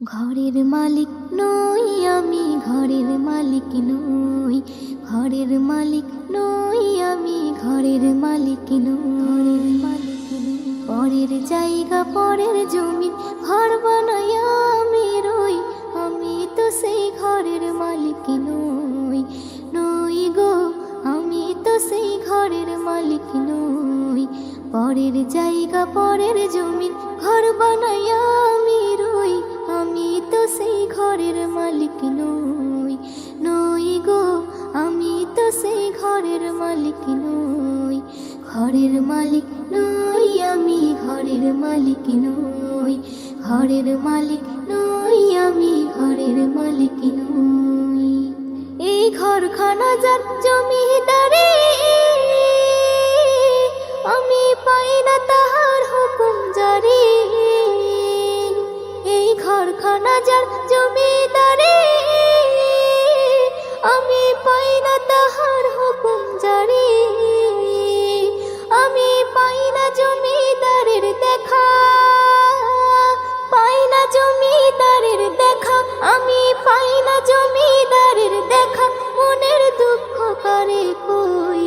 ঘরের মালিক নই আমি, ঘরের মালিক নই, ঘরের মালিক নই আমি, ঘরের মালিক নই, পরের জায়গা পরের জমি ঘর বানাইয়া আমি রই, আমি তো সেই ঘরের মালিক নই, নই গো আমি তো সেই ঘরের মালিক নই। পরের জায়গা পরের জমি ঘর বানাইয়া আমি রই, আমি তো সেই ঘরের মালিক নই, নই গো আমি তো সেই ঘরের মালিক নই। ঘরের মালিক নই আমি, ঘরের মালিক নই, ঘরের মালিক নই আমি, ঘরের মালিক নই। এই ঘরখানা যার জমিদারি, আমি পাই না তাহার হুকুম জারি। এই ঘরখানা যার জমিদারি, আমি পাই না তাহার হুকুম জারি। আমি পাই না জমিদারের দেখা, পাই না জমিদারের দেখা, আমি পাই না জমিদারের দেখা। মনের দুঃখ কারে কই,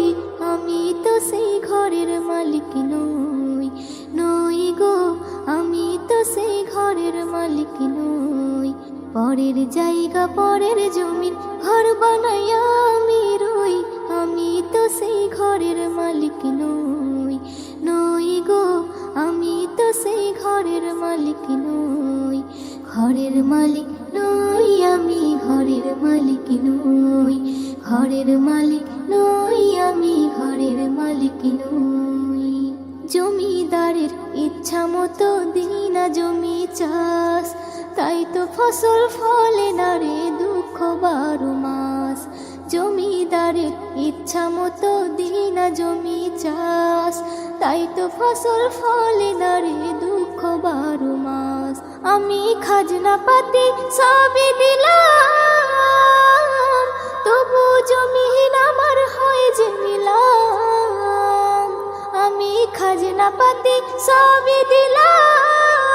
আমি তো সেই ঘরের মালিক নই, নই গো আমি তো সেই ঘরের মালিক নই। পরের জায়গা পরের জমিন ঘর বানাইয়া আমি রই, আমি তো সেই ঘরের মালিক নই, নই গো আমি তো সেই ঘরের মালিক নই। ঘরের মালিক নই আমি, ঘরের মালিক নই, ঘরের মালিক নই আমি, ঘরের মালিক নই। জমিদারের ইচ্ছা মতো দিই না জমি চাষ, তাই তো ফসল ফলে না রে দুঃখ 12 মাস। জমিদারের ইচ্ছা মতো দিই না জমি চাষ, তাই তো ফসল ফলে না রে দুঃখ 12 মাস। আমি খাজনা পাতি সবই দিলাম, তবু জমিন আমার হয় যে নিলাম। আমি খাজনা পাতি সবই দিলাম,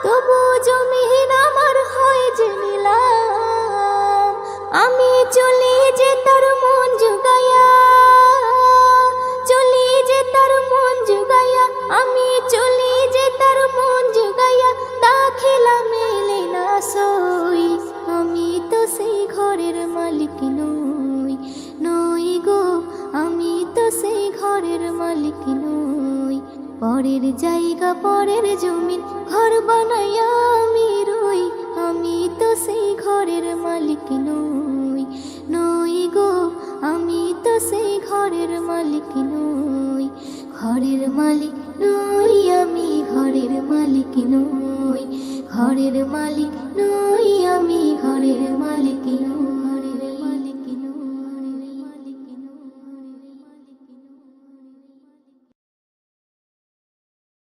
তবু জমিন আমার হয় যে নিলাম। আমি চলি যে তার মন জুগাইয়া, চলি যে তার মন জুগাইয়া, আমি চলি যে তার মন জুগাইয়া। দাখিলা মেলে না সই, আমি তো সেই ঘরের মালিক নই, নই গো আমি তো সেই ঘরের মালিক নই। পরের জায়গা পরের জমিন ঘর বানাইয়া আমি রই, আমি তো সেই ঘরের মালিক নই, নই গো আমি তো সেই ঘরের মালিক নই। ঘরের মালিক নই আমি, ঘরের মালিক নই, ঘরের মালিক নই আমি, ঘরের মালিক নই।